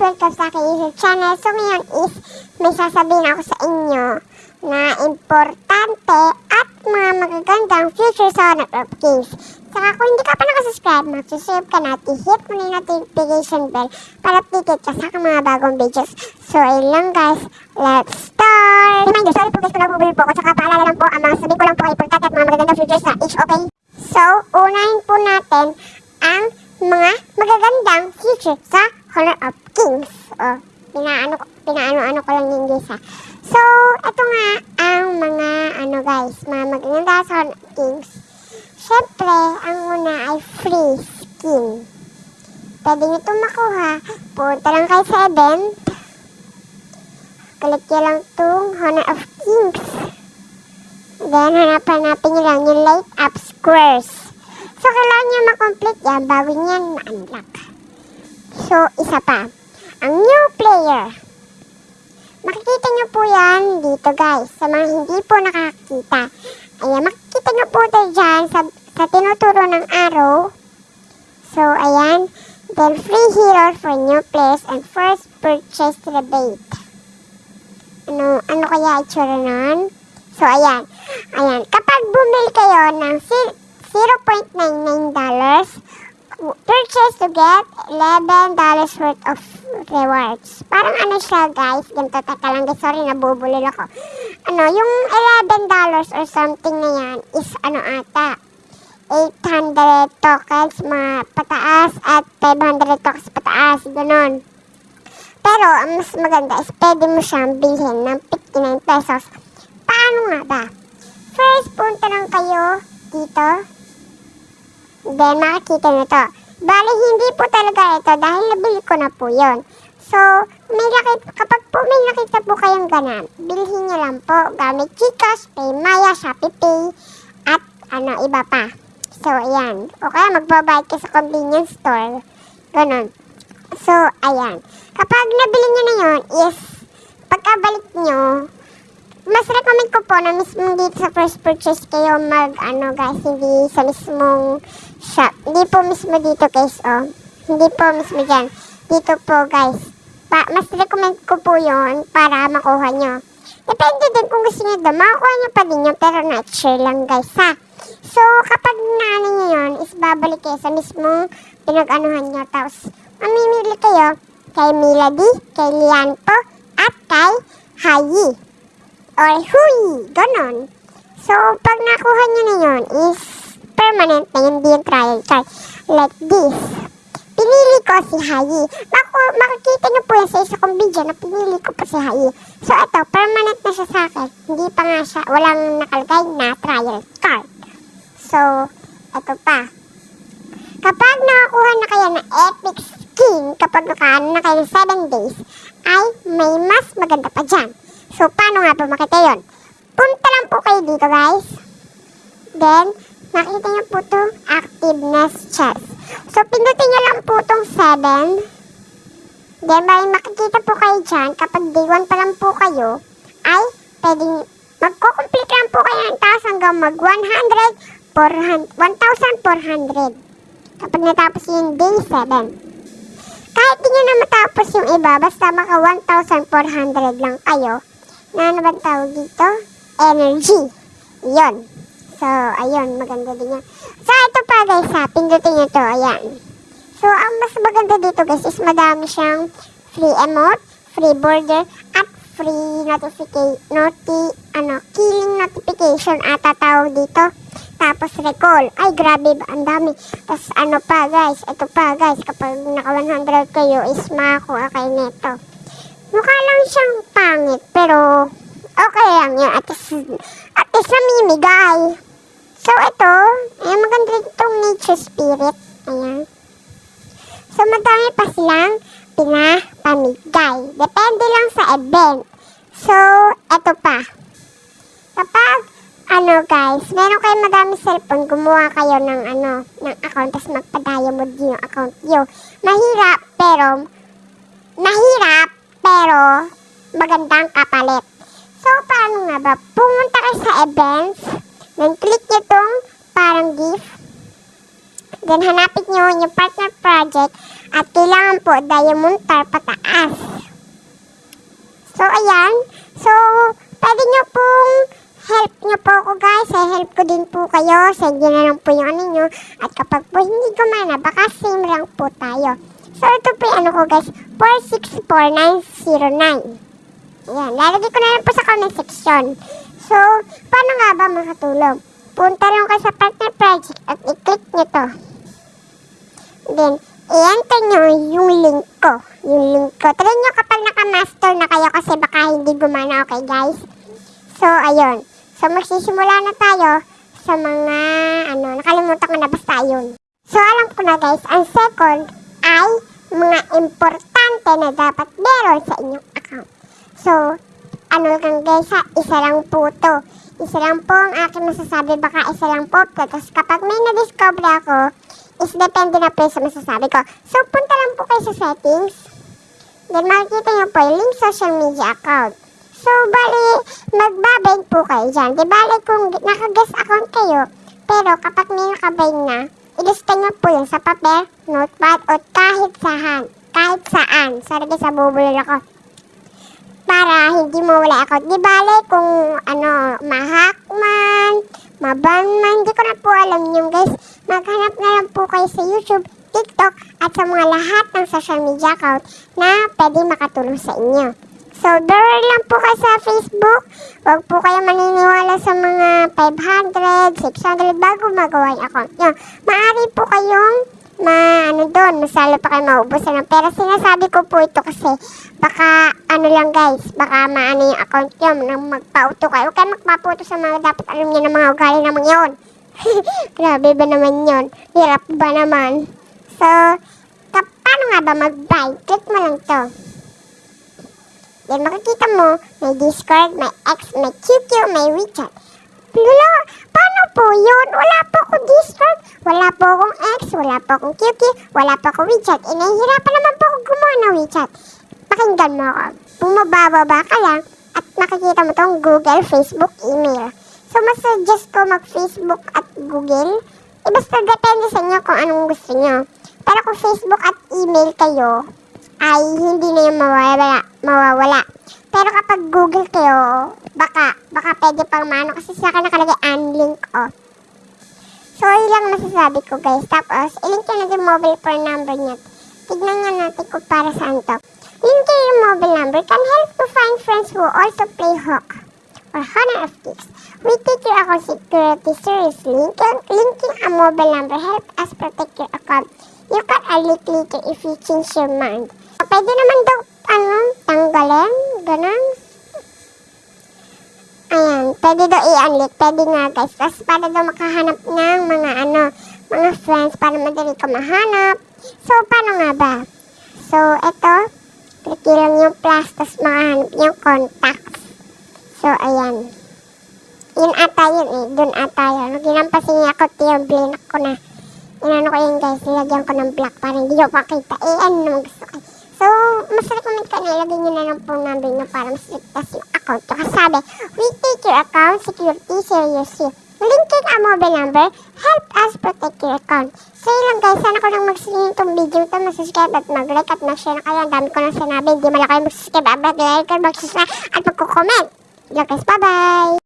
welcome sa aking YouTube channel. So ngayon is may sasabihin ako sa inyo na importante at mga magagandang future sa Honor of Kings. Saka kung hindi ka pa nakasubscribe, mag-subscribe ka na at i-hit mo na yung notification bell para updated ka sa mga bagong videos. So ayun lang guys, let's start! Reminder, sorry po guys kung nabubuli po ako. Saka paalala lang po, ang mga sabi ko lang po ay importante at mga magagandang futures sa each okay. So unahin po natin ang mga magagandang future sa Honor of Kings. O, pinaano ko lang yung guys ha. So, ito nga ang mga guys, mga magaganda sa Honor of Kings. Siyempre, ang una ay free skin. Pwede nyo itong makuha. Punta lang kayo sa event. Click nyo lang itong Honor of Kings. Then, hanapin nyo lang yung light up squares. So, kailangan nyo makomplete yan bago nyan ma-unlock. So, isa pa. Ang new player. Makikita nyo po yan dito guys. Sa mga hindi po nakakita. Ayan, makikita nyo po ito dyan sa tinuturo ng arrow. So, ayan. Then, free hero for new players and first purchase rebate. Ano kaya itsura nun? So, ayan. Ayan. Kapag bumili kayo ng $0.99, purchase to get $11 worth of rewards. Parang ano siya guys, ganito, teka lang guys, sorry nabubulil ako. Yung $11 or something na yan is ata, 800 tokens mga pataas at 500 tokens pataas, ganun. Pero ang mas maganda is pwede mo siyang bilhin ng 59 pesos. Paano nga ba? First, punta lang kayo dito. Then, makikita nyo to. Bali, hindi po talaga ito dahil nabili ko na po yun. So, kapag po may nakita po kayong ganan, bilhin nyo lang po gamit GCash, PayMaya, ShopeePay, at iba pa. So, ayan. O kaya magbabayad ka sa convenience store. Ganon. So, ayan. Kapag nabili nyo na yun is, pagkabalik nyo, mas recommend ko po na mismo dito sa first purchase kayo guys, hindi sa mismong shop. Hindi po mismo dito guys, Hindi po mismo dyan. Dito po guys. Mas recommend ko po yon para makuha nyo. Depende din kung gusto nyo doon. Makukuha nyo pa din yun, pero not sure lang guys ha. So, kapag naano nyo yun, is babalik kayo sa mismong pinag-anuhan nyo. Tapos, mamimili kayo kay Milady, kay Lianpo, at kay Hayi. Or Huy, ganon. So, pag nakuha nyo na yun, is permanent na yun, di yung trial card. Like this. Pinili ko si Hayi. Makikita nyo po yan sa isa kong video na pinili ko po si Hayi. So, ito, permanent na siya sa akin. Hindi pa nga siya, walang nakalagay na trial card. So, ito pa. Kapag nakakuha na kayo ng epic skin, kapag nakaano na kayo ng 7 days, ay may mas maganda pa dyan. So, paano nga po makita yun? Punta lang po kayo dito, guys. Then, nakita nyo po itong activeness chest. So, pindutin nyo lang po itong 7. Then, may makikita po kayo dyan, kapag day 1 pa lang po kayo, ay pwedeng magkukomplete lang po kayo ng taas hanggang mag 1,400. Kapag natapos yung day 7. Kahit di nyo na matapos yung iba, basta maka 1,400 lang kayo, na ano ba tawag dito? Energy. Yun. So, ayun, maganda din yan. So, ito pa guys ha, pindutin nyo to, ayan. So, ang mas maganda dito guys is madami siyang free emote, free border, at free killing notification ata tawag dito. Tapos recall. Ay, grabe ba, ang dami. Tapos pa guys, ito pa guys, kapag naka 100 kayo is makakuha kayo nito. Mukha lang siyang pangit, pero okay lang yun. At least namimigay. So, ito, ayan, maganda itong nature spirit. Ayan. So, madami pa silang pinapamigay. Depende lang sa event. So, ito pa. Kapag, guys, meron kayo madami cellphone, gumawa kayo ng account, tapos magpa-diamond yung account nyo. Mahirap, pero magandang kapalit. So, paano nga ba? Pumunta kayo sa events, then click nyo itong parang gift, then hanapin nyo yung partner project, At kailangan po diamond tar pataas. So, ayan. So, pwede nyo pong help nyo po ako guys. Help ko din po kayo. Send nyo na lang po yung ano nyo. At kapag po hindi gumana, baka same lang po tayo. So, ito po yung ano ko guys. 464909. Ayan. Lalagay ko na lang po sa comment section. So, paano nga ba makatulong? Punta lang kayo sa partner project at i-click nyo to. Then, i-enter nyo yung link ko. Try nyo kapag naka-master na kayo kasi baka hindi gumana, okay guys? So, ayun. So, magsisimula na tayo sa mga, nakalimutan ko na basta yun. So, alam ko na guys, ang second ay mga importante na dapat meron sa inyong account. So, lang guys ha, isa lang po to. Isa lang po ang aking masasabi, baka isa lang po to. Tapos kapag may na-discover ako, is depende na po sa masasabi ko. So, punta lang po kayo sa settings. Then, makikita nyo po yung link social media account. So, bali, magbabayad po kayo dyan. Di bali kung naka-guest account kayo, pero kapag may nakabayad na, ilista nyo po yun sa papel, notepad, o kahit saan. Sorry guys, bubulol ako. Para hindi mo wala account. Di bali kung ma-hack man, maban man, hindi ko na po alam yun guys. Maghanap na lang po kayo sa YouTube, TikTok, at sa mga lahat ng social media account na pwede makatulong sa inyo. So, blur lang po kayo sa Facebook. Huwag po kayo maniniwala sa mga 500, 600 bago magawa yung account nyo. Maaari po kayong masalo pa kayo maubusan ng pera. Sinasabi ko po ito kasi baka lang guys, baka maano yung account nyo nang magpa-auto kayo. Huwag kayo magpa-auto sa mga dapat alam nyo ng mga ugali naman yun. Grabe ba naman yun? Hirap ba naman? So, paano nga ba mag-buy? Click mo lang to. Then makikita mo, may Discord, may X, may QQ, may WeChat. Lula, paano po yun? Wala po akong Discord, wala po akong X, wala po akong QQ, wala po akong WeChat. Nahihirapan naman po ako gumawa ng WeChat. Pakinggan mo ako. Bumababa ka lang at makikita mo tong Google, Facebook, email. So, mas suggest ko mag-Facebook at Google. Basta depende sa inyo kung anong gusto nyo. Pero kung Facebook at email kayo, ay hindi na yung mawawala. Pero kapag Google kayo, baka pwede pang mano kasi sa akin nakalagay unlink off. So, yun lang masasabi ko guys. Tapos, ilink nyo na yung mobile phone number nyo. Tignan nga natin kung para saan to. Link nyo yung mobile number can help to find friends who also play Hawk or Honor of Thieves. We take your account security seriously. Linking a mobile number help us protect your account. You can unlink later if you change your mind. Pwede naman daw, tanggalin, ganun. Ayan, pwede daw i-unlink, pwede nga guys. Tapos para daw makahanap ng mga friends para madali ka mahanap. So, paano nga ba? So, eto, click lang yung plus, tapos makahanap yung contacts. So, ayan. Yun ata yun eh, dun ata yun. Ginampasin niya ako, blinak ko na. Inano ko yun guys, nilagyan ko ng black para hindi nyo makita. Ano naman gusto ko. So, mas recommend ka na ilagay nyo na lang po number nyo para mas ligtas yung account. Kasi sabi, we take your account security seriously. Linking a mobile number, help us protect your account. So, yun lang guys, sana ko lang mag-stream itong video ito, mag-subscribe at mag-like at mag-share na kayo. Ang dami ko lang sinabi, hindi man lang kayo mag-subscribe, mag-like at mag-subscribe at mag-comment. Yun lang guys, bye-bye!